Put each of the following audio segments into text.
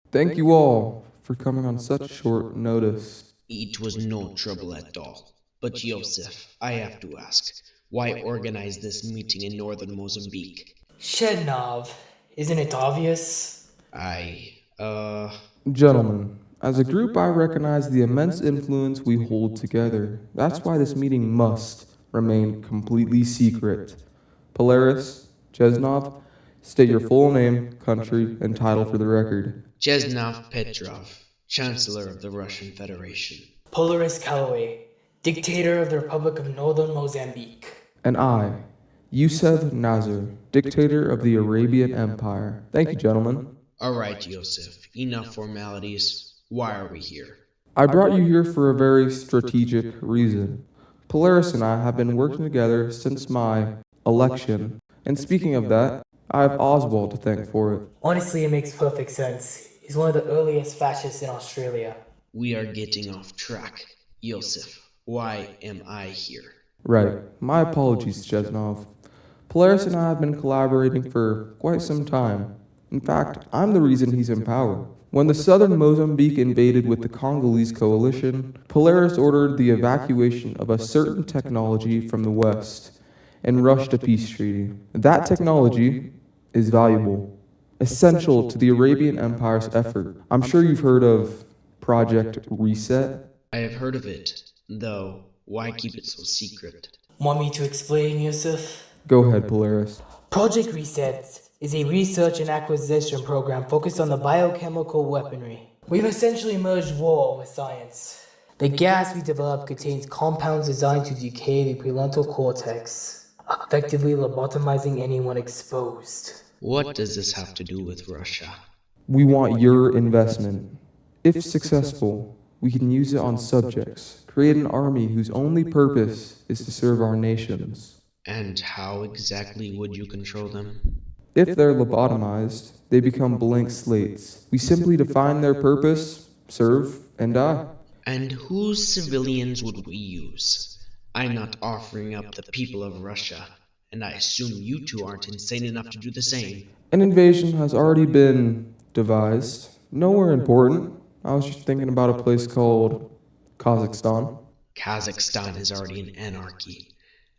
Thank you all for coming on such short notice. It was no trouble at all. But Joseph, I have to ask, why organize this meeting in Northern Mozambique? Shednov, isn't it obvious? Gentlemen, as a group, I recognize the immense influence we hold together. That's why this meeting must remain completely secret. Polaris, Chesnov, state your full name, country, and title for the record. Chesnov Petrov, Chancellor of the Russian Federation. Polaris Calloway, dictator of the Republic of Northern Mozambique. And I, Yusef Nazar, dictator of the Arabian Empire. Thank you, gentlemen. Alright, Joseph, enough formalities. Why are we here? I brought you here for a very strategic reason. Polaris and I have been working together since my election. And speaking of that, I have Oswald to thank for it. Honestly, it makes perfect sense. He's one of the earliest fascists in Australia. We are getting off track. Joseph, why am I here? Right. My apologies, Chesnov. Polaris and I have been collaborating for quite some time. In fact, I'm the reason he's in power. When the southern Mozambique invaded with the Congolese coalition, Polaris ordered the evacuation of a certain technology from the west and rushed a peace treaty. That technology is valuable, essential to the Arabian Empire's effort. I'm sure you've heard of Project Reset. I have heard of it, though why keep it so secret? Want me to explain, Yusuf? Go ahead, Polaris. Project Reset is a research and acquisition program focused on the biochemical weaponry. We've essentially merged war with science. The gas we developed contains compounds designed to decay the prefrontal cortex, effectively lobotomizing anyone exposed. What does this have to do with Russia? We want your investment. If successful, we can use it on subjects, create an army whose only purpose is to serve our nations. And how exactly would you control them? If they're lobotomized, they become blank slates. We simply define their purpose, serve, and die. And whose civilians would we use? I'm not offering up the people of Russia, and I assume you two aren't insane enough to do the same. An invasion has already been devised. Nowhere important. I was just thinking about a place called Kazakhstan. Kazakhstan is already in anarchy.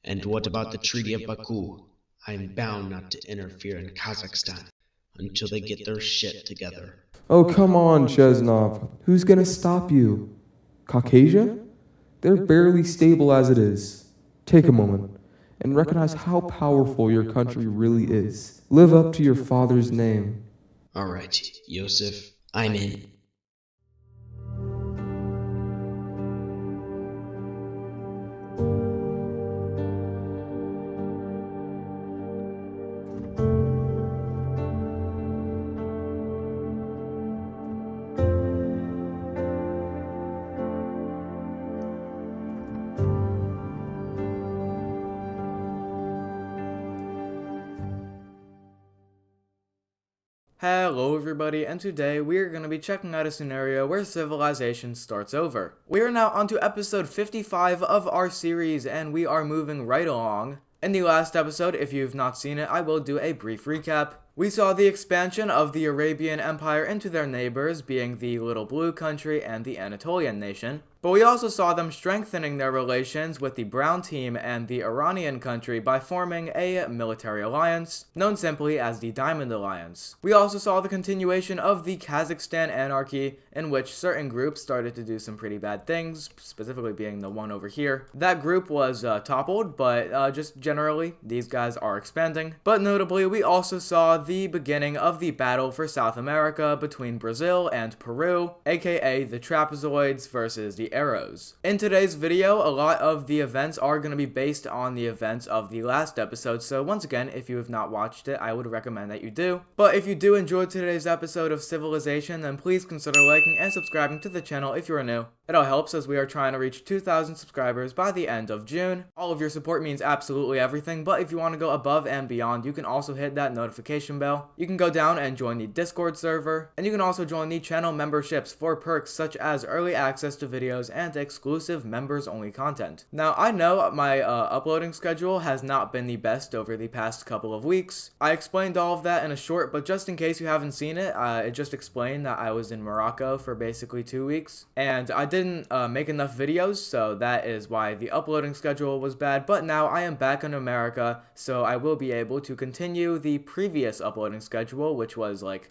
And what about the Treaty of Baku? I'm bound not to interfere in Kazakhstan until they get their shit together. Oh, come on, Chesnov. Who's gonna stop you? Caucasia? They're barely stable as it is. Take a moment and recognize how powerful your country really is. Live up to your father's name. Alright, Joseph, I'm in. Hello everybody, and today we are going to be checking out a scenario where civilization starts over. We are now on to episode 55 of our series, and we are moving right along. In the last episode, if you've not seen it, I will do a brief recap. We saw the expansion of the Arabian Empire into their neighbors, being the Little Blue Country and the Anatolian nation. But we also saw them strengthening their relations with the Brown Team and the Iranian country by forming a military alliance, known simply as the Diamond Alliance. We also saw the continuation of the Kazakhstan anarchy, in which certain groups started to do some pretty bad things, specifically being the one over here. That group was toppled, but just generally, these guys are expanding. But notably, we also saw the beginning of the battle for South America between Brazil and Peru, aka the trapezoids versus the arrows. In today's video, a lot of the events are going to be based on the events of the last episode, so once again, if you have not watched it, I would recommend that you do. But if you do enjoy today's episode of Civilization, then please consider liking and subscribing to the channel if you are new. It all helps as we are trying to reach 2,000 subscribers by the end of June. All of your support means absolutely everything, but if you want to go above and beyond, you can also hit that notification bell. You can go down and join the Discord server, and you can also join the channel memberships for perks such as early access to videos videos and exclusive members-only content. Now, I know my uploading schedule has not been the best over the past couple of weeks. I explained all of that in a short, but just in case you haven't seen it, it just explained that I was in Morocco for basically 2 weeks, and I didn't make enough videos, so that is why the uploading schedule was bad. But now I am back in America, so I will be able to continue the previous uploading schedule, which was like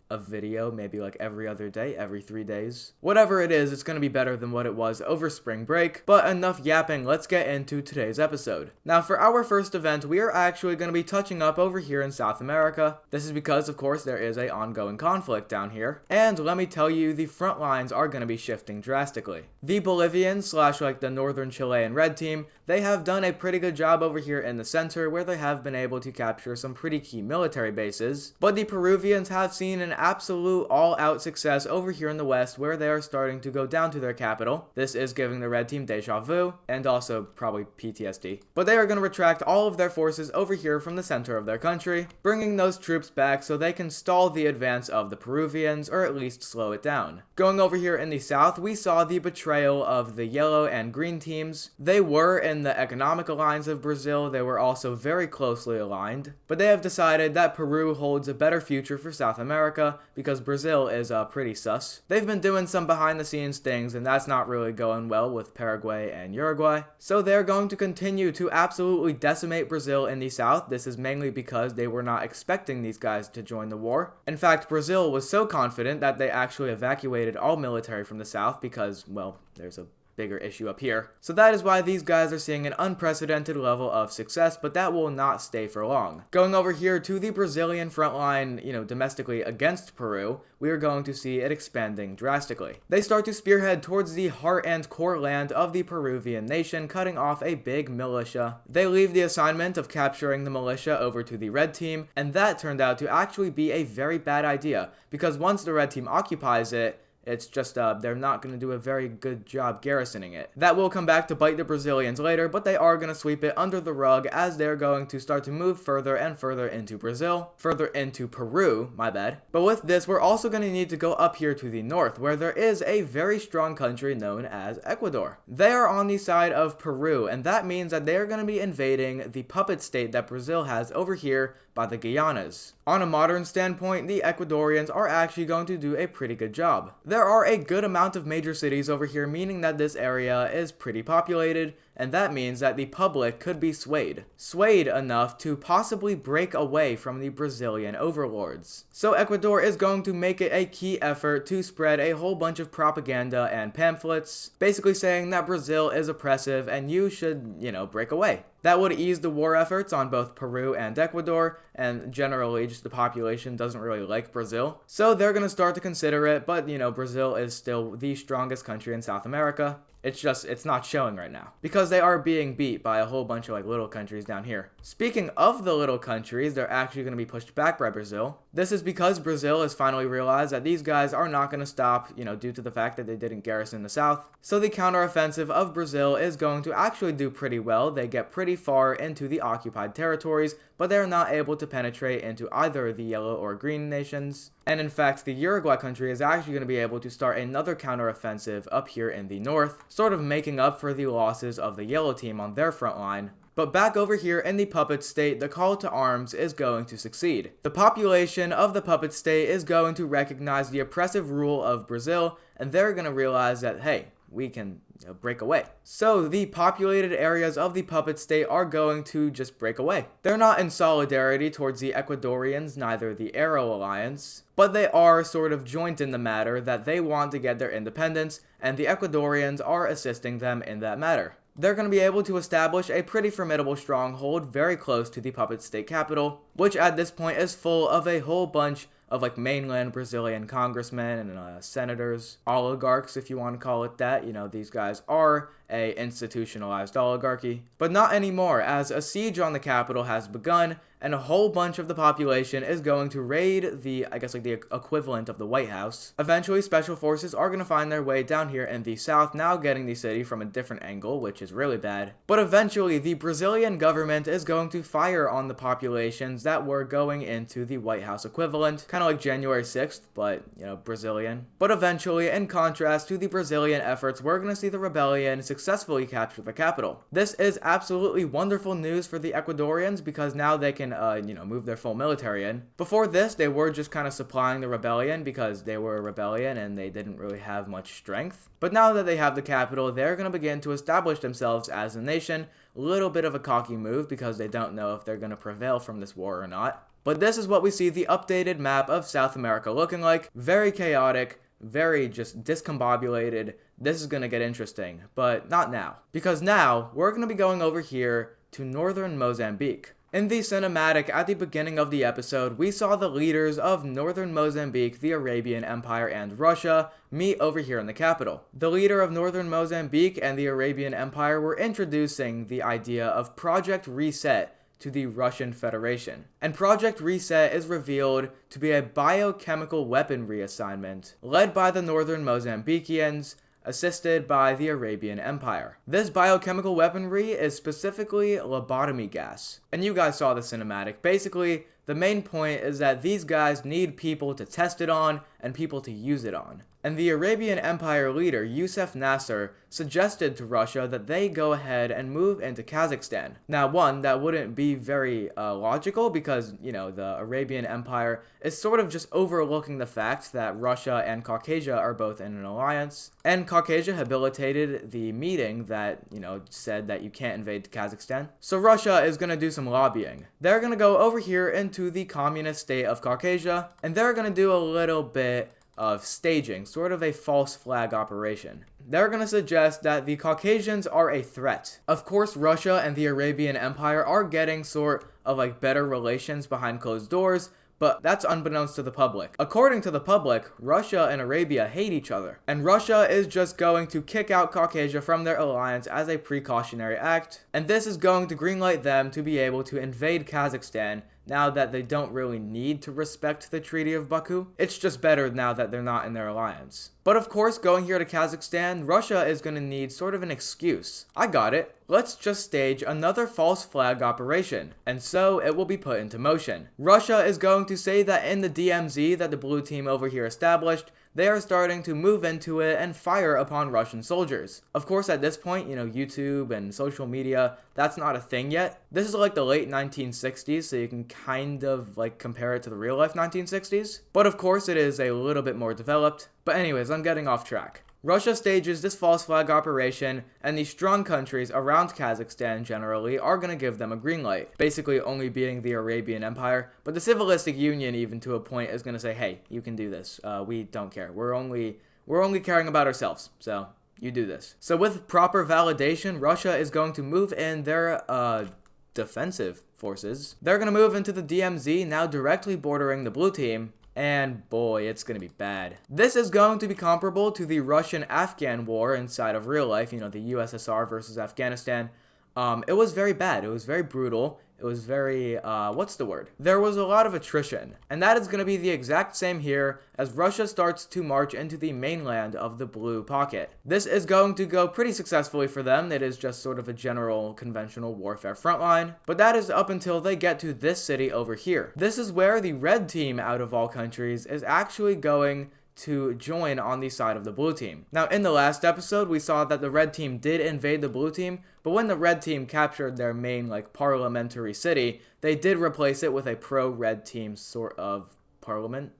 a video maybe like every other day, every 3 days. Whatever it is, it's going to be better than what it was over spring break. But enough yapping, let's get into today's episode. Now, for our first event, we are actually going to be touching up over here in South America. This is because, of course, there is an ongoing conflict down here. And let me tell you, the front lines are going to be shifting drastically. The Bolivian / like the Northern Chilean red team, they have done a pretty good job over here in the center, where they have been able to capture some pretty key military bases. But the Peruvians have seen an absolute all-out success over here in the west, where they are starting to go down to their capital. This is giving the red team deja vu, and also probably PTSD. But they are going to retract all of their forces over here from the center of their country, bringing those troops back so they can stall the advance of the Peruvians, or at least slow it down. Going over here in the south, we saw the betrayal of the yellow and green teams. They were in the economic alliance of Brazil. They were also very closely aligned, but they have decided that Peru holds a better future for South America, because Brazil is pretty sus. They've been doing some behind the scenes things, and that's not really going well with Paraguay and Uruguay. So they're going to continue to absolutely decimate Brazil in the south. This is mainly because they were not expecting these guys to join the war. In fact, Brazil was so confident that they actually evacuated all military from the south because, well, there's a bigger issue up here. So that is why these guys are seeing an unprecedented level of success, but that will not stay for long. Going over here to the Brazilian front line, domestically against Peru, we are going to see it expanding drastically. They start to spearhead towards the heart and core land of the Peruvian nation, cutting off a big militia. They leave the assignment of capturing the militia over to the red team, and that turned out to actually be a very bad idea, because once the red team occupies it, it's just, they're not going to do a very good job garrisoning it. That will come back to bite the Brazilians later, but they are going to sweep it under the rug as they're going to start to move further and further into Peru, my bad. But with this, we're also going to need to go up here to the north, where there is a very strong country known as Ecuador. They are on the side of Peru, and that means that they are going to be invading the puppet state that Brazil has over here by the Guyanas. On a modern standpoint, the Ecuadorians are actually going to do a pretty good job. There are a good amount of major cities over here, meaning that this area is pretty populated, and that means that the public could be swayed enough to possibly break away from the Brazilian overlords. So Ecuador is going to make it a key effort to spread a whole bunch of propaganda and pamphlets, basically saying that Brazil is oppressive and you should, break away. That would ease the war efforts on both Peru and Ecuador, and generally just the population doesn't really like Brazil. So they're going to start to consider it, but Brazil is still the strongest country in South America. It's not showing right now, because they are being beat by a whole bunch of little countries down here. Speaking of the little countries, they're actually going to be pushed back by Brazil. This is because Brazil has finally realized that these guys are not going to stop, due to the fact that they didn't garrison the south. So the counteroffensive of Brazil is going to actually do pretty well. They get pretty far into the occupied territories, but they're not able to penetrate into either the yellow or green nations. And in fact, the Uruguay country is actually going to be able to start another counteroffensive up here in the north, sort of making up for the losses of the yellow team on their front line. But back over here in the puppet state, the call to arms is going to succeed. The population of the puppet state is going to recognize the oppressive rule of Brazil, and they're going to realize that, hey, we can break away. So the populated areas of the puppet state are going to just break away. They're not in solidarity towards the Ecuadorians, neither the Arrow Alliance, but they are sort of joint in the matter that they want to get their independence, and the Ecuadorians are assisting them in that matter. They're going to be able to establish a pretty formidable stronghold very close to the puppet state capital, which at this point is full of a whole bunch of mainland Brazilian congressmen and senators, oligarchs if you want to call it that. These guys are a institutionalized oligarchy. But not anymore, as a siege on the capital has begun, and a whole bunch of the population is going to raid the, the equivalent of the White House. Eventually, special forces are going to find their way down here in the south, now getting the city from a different angle, which is really bad. But eventually, the Brazilian government is going to fire on the populations that were going into the White House equivalent, kind of like January 6th, but, Brazilian. But eventually, in contrast to the Brazilian efforts, we're going to see the rebellion successfully capture the capital. This is absolutely wonderful news for the Ecuadorians, because now they can move their full military in. Before this, they were just kind of supplying the rebellion because they were a rebellion and they didn't really have much strength. But now that they have the capital, they're going to begin to establish themselves as a nation. A little bit of a cocky move because they don't know if they're going to prevail from this war or not. But this is what we see the updated map of South America looking like. Very chaotic, very just discombobulated. This is going to get interesting, but not now. Because now, we're going to be going over here to Northern Mozambique. In the cinematic at the beginning of the episode, we saw the leaders of Northern Mozambique, the Arabian Empire, and Russia meet over here in the capital. The leader of Northern Mozambique and the Arabian Empire were introducing the idea of Project Reset to the Russian Federation. And Project Reset is revealed to be a biochemical weapon reassignment led by the Northern Mozambiqueans, assisted by the Arabian Empire. This biochemical weaponry is specifically lobotomy gas. And you guys saw the cinematic. Basically, the main point is that these guys need people to test it on and people to use it on. And the Arabian Empire leader, Yusuf Nasser, suggested to Russia that they go ahead and move into Kazakhstan. Now, one, that wouldn't be very logical because, the Arabian Empire is sort of just overlooking the fact that Russia and Caucasia are both in an alliance. And Caucasia habilitated the meeting that, said that you can't invade Kazakhstan. So Russia is going to do some lobbying. They're going to go over here into the communist state of Caucasia, and they're going to do a little bit of staging, sort of a false flag operation. They're going to suggest that the Caucasians are a threat. Of course, Russia and the Arabian Empire are getting sort of better relations behind closed doors, but that's unbeknownst to the public. According to the public, Russia and Arabia hate each other, and Russia is just going to kick out Caucasia from their alliance as a precautionary act, and this is going to greenlight them to be able to invade Kazakhstan now that they don't really need to respect the Treaty of Baku. It's just better now that they're not in their alliance. But of course, going here to Kazakhstan, Russia is going to need sort of an excuse. I got it. Let's just stage another false flag operation, and so it will be put into motion. Russia is going to say that in the DMZ that the blue team over here established, they are starting to move into it and fire upon Russian soldiers. Of course, at this point, YouTube and social media, that's not a thing yet. This is like the late 1960s, so you can kind of compare it to the real life 1960s. But of course, it is a little bit more developed. But anyways, I'm getting off track. Russia stages this false flag operation, and the strong countries around Kazakhstan generally are going to give them a green light, basically only being the Arabian Empire, but the Civilistic Union, even to a point, is going to say, hey, you can do this, we don't care, we're only caring about ourselves, so you do this. So with proper validation, Russia is going to move in their defensive forces. They're going to move into the DMZ, now directly bordering the blue team, and boy, it's going to be bad. This is going to be comparable to the Russian-Afghan war inside of real life, the USSR versus Afghanistan. It was very bad. It was very brutal. It was very, There was a lot of attrition. And that is going to be the exact same here as Russia starts to march into the mainland of the blue pocket. This is going to go pretty successfully for them. It is just sort of a general conventional warfare frontline. But that is up until they get to this city over here. This is where the red team, out of all countries, is actually going to join on the side of the blue team. Now, in the last episode, we saw that the red team did invade the blue team, but when the red team captured their main, parliamentary city, they did replace it with a pro-red team sort of parliament.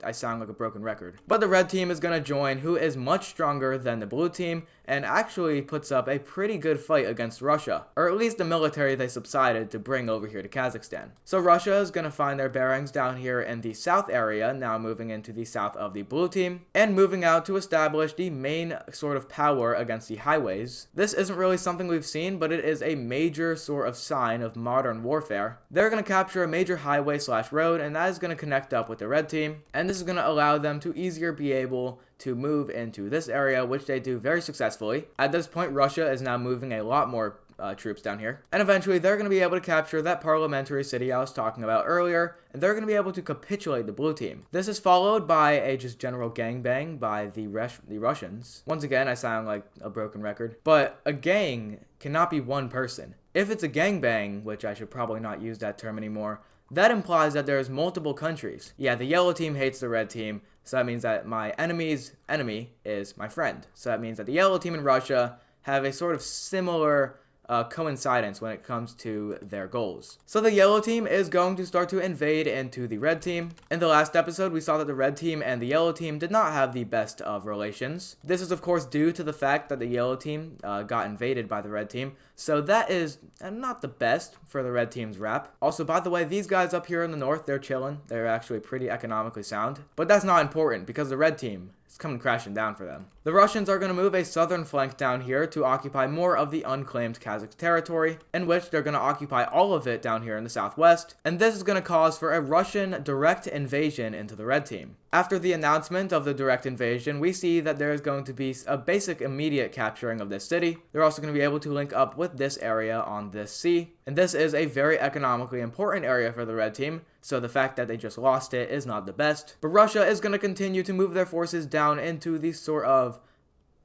I sound like a broken record. But the red team is going to join, who is much stronger than the blue team, and actually puts up a pretty good fight against Russia, or at least the military they subsided to bring over here to Kazakhstan. So Russia is going to find their bearings down here in the south area, now moving into the south of the blue team, and moving out to establish the main sort of power against the highways. This isn't really something we've seen, but it is a major sort of sign of modern warfare. They're going to capture a major highway/road, and that is going to connect up with the red team, and this is going to allow them to easier be able to move into this area, which they do very successfully. At this point, Russia is now moving a lot more troops down here. And eventually, they're going to be able to capture that parliamentary city I was talking about earlier, and they're going to be able to capitulate the blue team. This is followed by a just general gangbang by the Russians. Once again, I sound like a broken record, but a gang cannot be one person. If it's a gangbang, which I should probably not use that term anymore, that implies that there's multiple countries. Yeah, the yellow team hates the red team, so that means that my enemy's enemy is my friend. So that means that the yellow team and Russia have a sort of similar coincidence when it comes to their goals. So the yellow team is going to start to invade into the red team. In the last episode, we saw that the red team and the yellow team did not have the best of relations. This is of course due to the fact that the yellow team got invaded by the red team. So that is not the best for the red team's rap. Also, by the way, these guys up here in the north, they're chilling. They're actually pretty economically sound. But that's not important because the red team is coming crashing down for them. The Russians are going to move a southern flank down here to occupy more of the unclaimed Kazakh territory, in which they're going to occupy all of it down here in the southwest, and this is going to cause for a Russian direct invasion into the red team. After the announcement of the direct invasion, we see that there is going to be a basic immediate capturing of this city. They're also going to be able to link up with this area on this sea, and this is a very economically important area for the red team, so the fact that they just lost it is not the best. But Russia is going to continue to move their forces down into the sort of,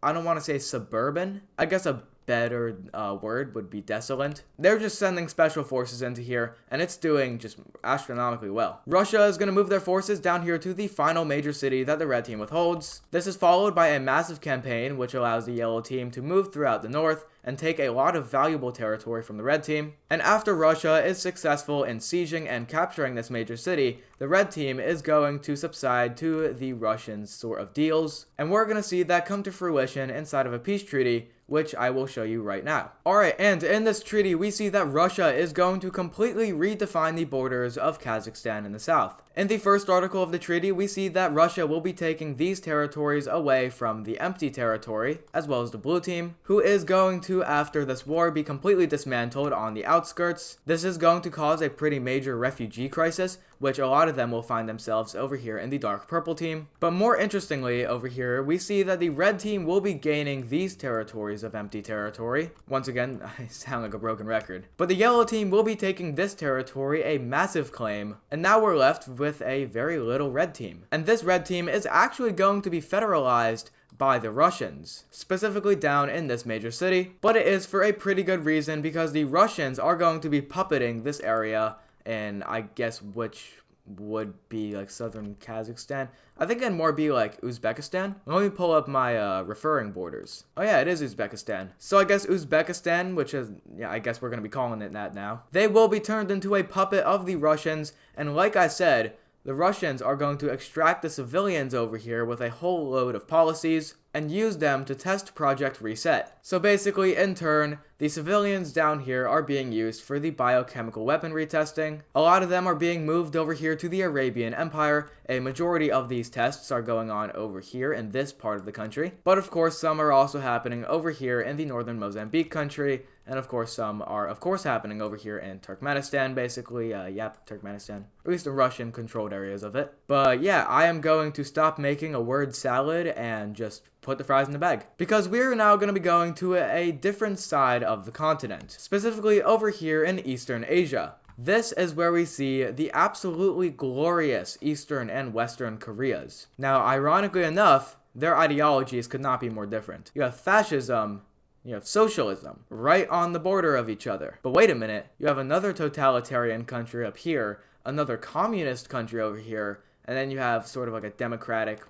I don't want to say suburban, I guess a better word would be desolate. They're just sending special forces into here, and it's doing just astronomically well. Russia is going to move their forces down here to the final major city that the red team withholds. This is followed by a massive campaign, which allows the yellow team to move throughout the north and take a lot of valuable territory from the red team. And after Russia is successful in sieging and capturing this major city, the red team is going to subside to the Russians' sort of deals, and we're going to see that come to fruition inside of a peace treaty, which I will show you right now. Alright, and in this treaty, we see that Russia is going to completely redefine the borders of Kazakhstan in the south. In the first article of the treaty, we see that Russia will be taking these territories away from the empty territory, as well as the blue team, who is going to, after this war, be completely dismantled on the outskirts. This is going to cause a pretty major refugee crisis, which a lot of them will find themselves over here in the dark purple team. But more interestingly, over here, we see that the red team will be gaining these territories of empty territory. Once again, I sound like a broken record. But the yellow team will be taking this territory, a massive claim, and now we're left with a very little red team. And this red team is actually going to be federalized by the Russians, specifically down in this major city, but it is for a pretty good reason, because the Russians are going to be puppeting this area, and I guess which would be like southern Kazakhstan. I think it'd more be like Uzbekistan. Let me pull up my referring borders. Oh yeah, it is Uzbekistan. So I guess Uzbekistan, which is, yeah, I guess we're going to be calling it that now. They will be turned into a puppet of the Russians, and like I said, the Russians are going to extract the civilians over here with a whole load of policies and use them to test Project Reset. So basically, in turn, the civilians down here are being used for the biochemical weaponry testing. A lot of them are being moved over here to the Arabian Empire. A majority of these tests are going on over here in this part of the country. But of course, some are also happening over here in the Northern Mozambique country. And of course, some are of course happening over here in Turkmenistan, basically. Turkmenistan. At least the Russian-controlled areas of it. But yeah, I am going to stop making a word salad and just put the fries in the bag, because we're now going to be going to a different side of the continent, specifically over here in Eastern Asia. This is where we see the absolutely glorious Eastern and Western Koreas. Now, ironically enough, their ideologies could not be more different. You have fascism, you have socialism, right on the border of each other. But wait a minute, you have another totalitarian country up here, another communist country over here, and then you have sort of like a democratic,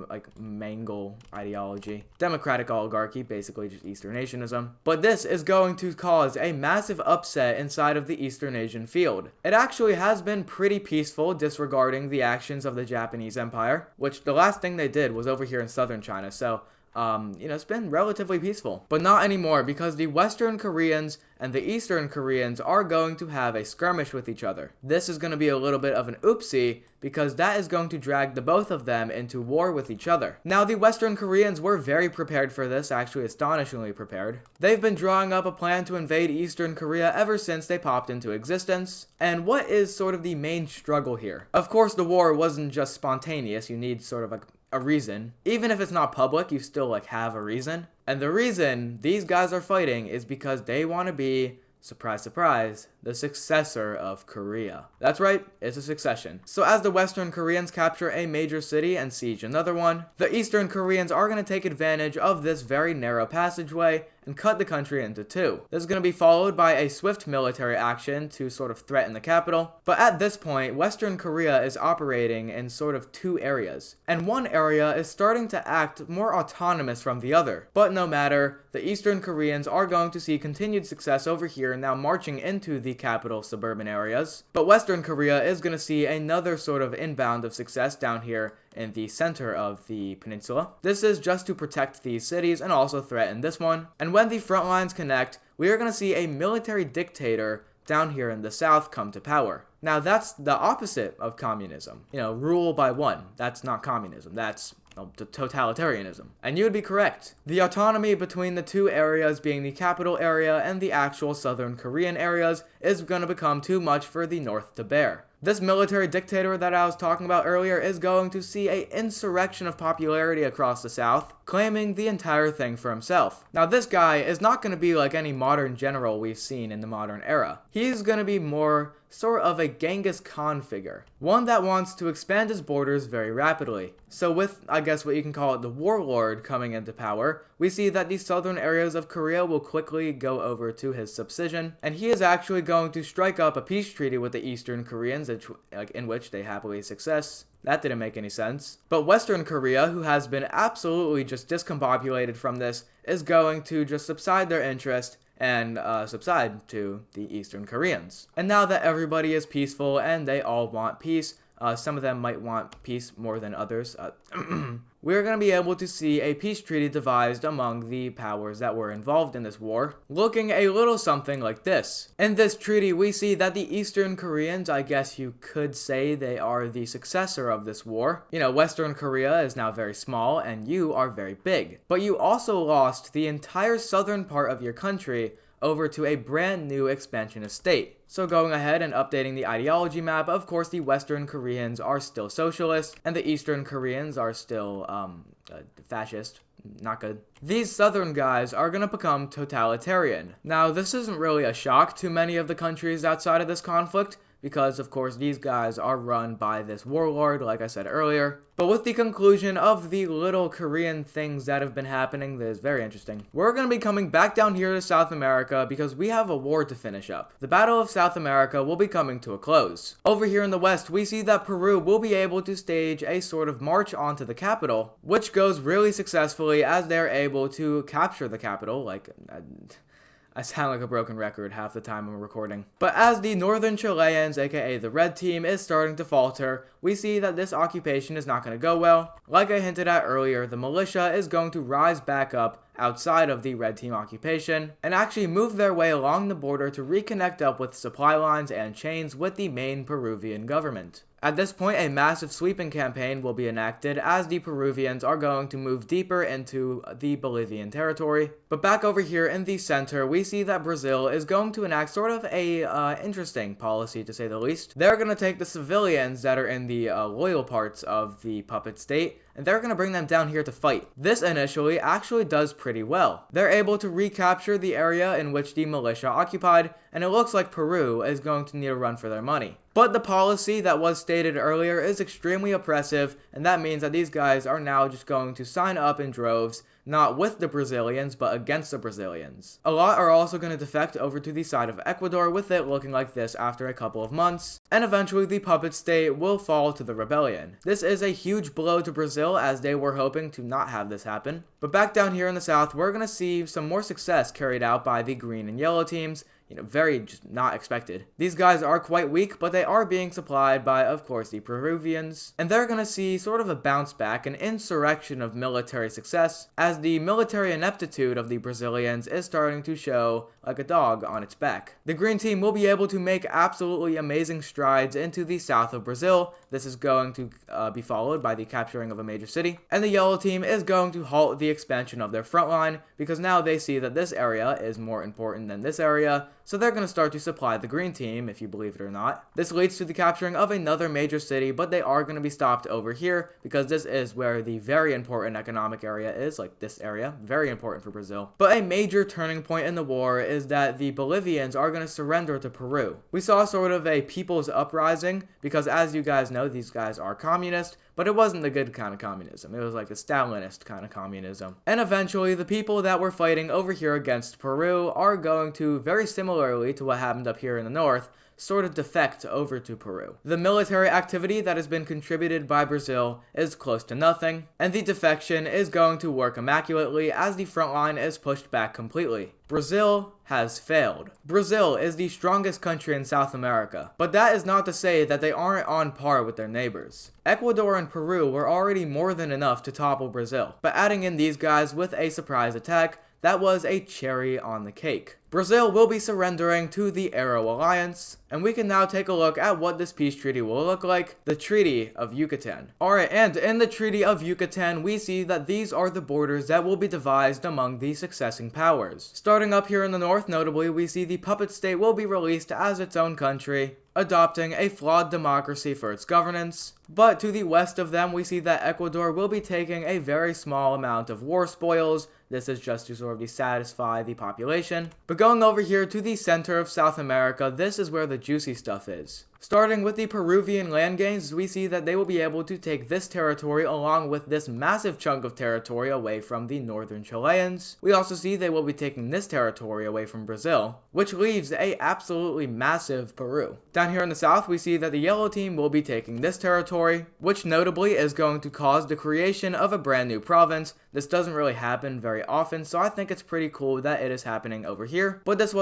like Mongol ideology. Democratic oligarchy, basically just Eastern Asianism. But this is going to cause a massive upset inside of the Eastern Asian field. It actually has been pretty peaceful, disregarding the actions of the Japanese Empire, which the last thing they did was over here in southern China, so it's been relatively peaceful. But not anymore, because the Western Koreans and the Eastern Koreans are going to have a skirmish with each other. This is going to be a little bit of an oopsie, because that is going to drag the both of them into war with each other. Now, the Western Koreans were very prepared for this, actually astonishingly prepared. They've been drawing up a plan to invade Eastern Korea ever since they popped into existence. And what is sort of the main struggle here? Of course, the war wasn't just spontaneous. You need sort of like a reason. Even if it's not public, you still like have a reason. And the reason these guys are fighting is because they want to be, surprise, surprise, the successor of Korea. That's right, it's a succession. So as the Western Koreans capture a major city and siege another one, the Eastern Koreans are going to take advantage of this very narrow passageway and cut the country into two. This is going to be followed by a swift military action to sort of threaten the capital. But at this point, Western Korea is operating in sort of two areas. And one area is starting to act more autonomous from the other. But no matter, the Eastern Koreans are going to see continued success over here, now marching into the capital suburban areas. But Western Korea is going to see another sort of inbound of success down here in the center of the peninsula. This is just to protect these cities and also threaten this one. And when the front lines connect, we are going to see a military dictator down here in the south come to power. Now that's the opposite of communism. Rule by one. That's not communism. That's totalitarianism. And you would be correct. The autonomy between the two areas, being the capital area and the actual southern Korean areas, is going to become too much for the north to bear. This military dictator that I was talking about earlier is going to see an insurrection of popularity across the south, claiming the entire thing for himself. Now this guy is not going to be like any modern general we've seen in the modern era. He's going to be more sort of a Genghis Khan figure, one that wants to expand his borders very rapidly. So with, I guess what you can call it, the warlord coming into power, we see that the southern areas of Korea will quickly go over to his subsidiary, and he is actually going to strike up a peace treaty with the Eastern Koreans in which they happily success. That didn't make any sense. But Western Korea, who has been absolutely just discombobulated from this, is going to just subside their interest and subside to the Eastern Koreans. And now that everybody is peaceful and they all want peace, some of them might want peace more than others. We're going to be able to see a peace treaty devised among the powers that were involved in this war, looking a little something like this. In this treaty, we see that the Eastern Koreans, I guess you could say they are the successor of this war. Western Korea is now very small and you are very big. But you also lost the entire southern part of your country over to a brand new expansionist state. So going ahead and updating the ideology map, of course the Western Koreans are still socialist, and the Eastern Koreans are still, fascist. Not good. These southern guys are gonna become totalitarian. Now, this isn't really a shock to many of the countries outside of this conflict, because of course these guys are run by this warlord, like I said earlier. But with the conclusion of the little Korean things that have been happening, that is very interesting, we're going to be coming back down here to South America because we have a war to finish up. The Battle of South America will be coming to a close. Over here in the west, we see that Peru will be able to stage a sort of march onto the capital, which goes really successfully as they're able to capture the capital, I sound like a broken record half the time I'm recording. But as the Northern Chileans, aka the Red Team, is starting to falter, we see that this occupation is not going to go well. Like I hinted at earlier, the militia is going to rise back up outside of the Red Team occupation and actually move their way along the border to reconnect up with supply lines and chains with the main Peruvian government. At this point, a massive sweeping campaign will be enacted as the Peruvians are going to move deeper into the Bolivian territory. But back over here in the center, we see that Brazil is going to enact sort of a interesting policy, to say the least. They're going to take the civilians that are in the loyal parts of the puppet state, and they're going to bring them down here to fight. This initially actually does pretty well. They're able to recapture the area in which the militia occupied, and it looks like Peru is going to need a run for their money. But the policy that was stated earlier is extremely oppressive, and that means that these guys are now just going to sign up in droves, not with the Brazilians, but against the Brazilians. A lot are also going to defect over to the side of Ecuador, with it looking like this after a couple of months, and eventually the puppet state will fall to the rebellion. This is a huge blow to Brazil, as they were hoping to not have this happen. But back down here in the south, we're going to see some more success carried out by the green and yellow teams. Very just not expected. These guys are quite weak, but they are being supplied by, of course, the Peruvians. And they're going to see sort of a bounce back, an insurrection of military success, as the military ineptitude of the Brazilians is starting to show like a dog on its back. The green team will be able to make absolutely amazing strides into the south of Brazil. This is going to be followed by the capturing of a major city. And the yellow team is going to halt the expansion of their front line, because now they see that this area is more important than this area. so they're going to start to supply the green team, if you believe it or not. This leads to the capturing of another major city, but they are going to be stopped over here, because this is where the very important economic area is, like this area, very important for Brazil. But a major turning point in the war is that the Bolivians are going to surrender to Peru. We saw sort of a people's uprising, because as you guys know, these guys are communist, but it wasn't the good kind of communism. It was like the Stalinist kind of communism. And eventually, the people that were fighting over here against Peru are going to, very similarly to what happened up here in the north, sort of defect over to Peru. The military activity that has been contributed by Brazil is close to nothing, and the defection is going to work immaculately as the front line is pushed back completely. Brazil has failed. Brazil is the strongest country in South America, but that is not to say that they aren't on par with their neighbors. Ecuador and Peru were already more than enough to topple Brazil, but adding in these guys with a surprise attack, that was a cherry on the cake. Brazil will be surrendering to the Aero Alliance, and we can now take a look at what this peace treaty will look like, the Treaty of Yucatan. Alright, and in the Treaty of Yucatan, we see that these are the borders that will be devised among the succeeding powers. Starting up here in the north, notably, we see the puppet state will be released as its own country, adopting a flawed democracy for its governance. But to the west of them, we see that Ecuador will be taking a very small amount of war spoils. This is just to sort of satisfy the population. But going over here to the center of South America, this is where the juicy stuff is. Starting with the Peruvian land gains, we see that they will be able to take this territory along with this massive chunk of territory away from the northern Chileans. We also see they will be taking this territory away from Brazil, which leaves a absolutely massive Peru. Down here in the south, we see that the yellow team will be taking this territory, which notably is going to cause the creation of a brand new province. This doesn't really happen very often, so I think it's pretty cool that it is happening over here. But this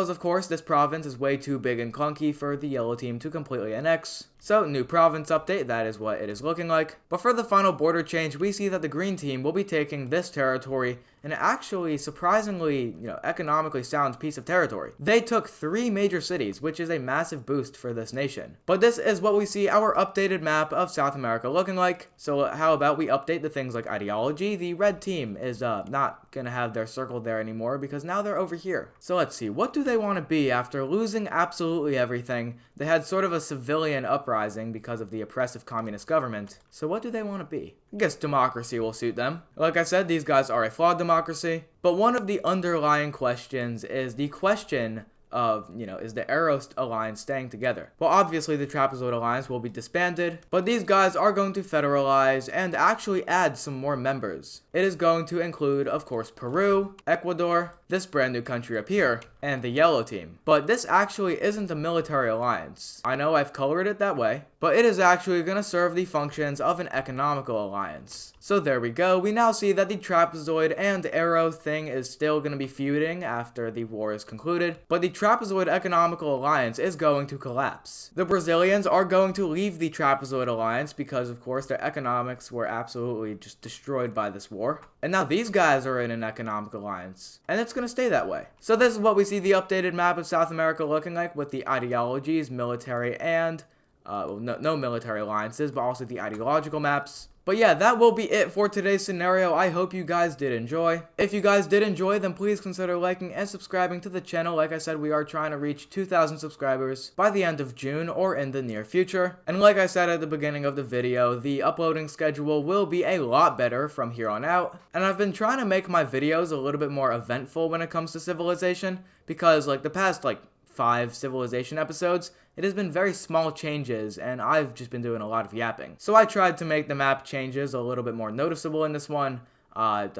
province is way too big and clunky for the yellow team to completely annex. So, new province update, that is what it is looking like. But for the final border change, we see that the green team will be taking this territory, an actually surprisingly, economically sound piece of territory. They took 3 major cities, which is a massive boost for this nation. But this is what we see our updated map of South America looking like. So how about we update the things like ideology? The red team is not gonna have their circle there anymore because now they're over here. So let's see, what do they want to be after losing absolutely everything? They had sort of a civilian uprising because of the oppressive communist government. So what do they want to be? I guess democracy will suit them. Like I said, these guys are a flawed democracy. But one of the underlying questions is the question of, is the Aero Alliance staying together? Well, obviously the Trapezoid Alliance will be disbanded, but these guys are going to federalize and actually add some more members. It is going to include, of course, Peru, Ecuador, this brand new country up here, and the yellow team. But this actually isn't a military alliance. I know I've colored it that way, but it is actually going to serve the functions of an economical alliance. So there we go. We now see that the Trapezoid and Aero thing is still going to be feuding after the war is concluded, but the Trapezoid Economical Alliance is going to collapse. The Brazilians are going to leave the Trapezoid Alliance because, of course, their economics were absolutely just destroyed by this war. And now these guys are in an economic alliance, and it's going to stay that way. So this is what we see the updated map of South America looking like, with the ideologies, military, and no military alliances, but also the ideological maps. But yeah, that will be it for today's scenario. I hope you guys did enjoy. If you guys did enjoy, then please consider liking and subscribing to the channel. Like I said, we are trying to reach 2,000 subscribers by the end of June or in the near future. And like I said at the beginning of the video, the uploading schedule will be a lot better from here on out. And I've been trying to make my videos a little bit more eventful when it comes to Civilization, because the past 5 Civilization episodes, it has been very small changes, and I've just been doing a lot of yapping. So I tried to make the map changes a little bit more noticeable in this one. I'm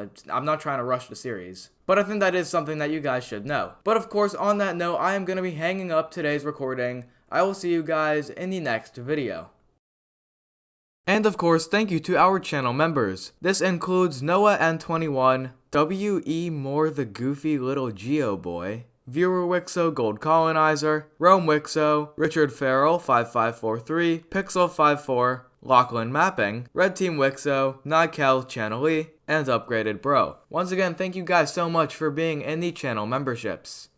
not trying to rush the series, but I think that is something that you guys should know. But of course, on that note, I am going to be hanging up today's recording. I will see you guys in the next video. And of course, thank you to our channel members. This includes Noah N21, W.E. Moore the Goofy Little Geo Boy, Viewer Wixo Gold Colonizer, Rome Wixo, Richard Farrell 5543, Pixel 54, Lachlan Mapping, Red Team Wixo, Nykel Channelee, and Upgraded Bro. Once again, thank you guys so much for being in the channel memberships.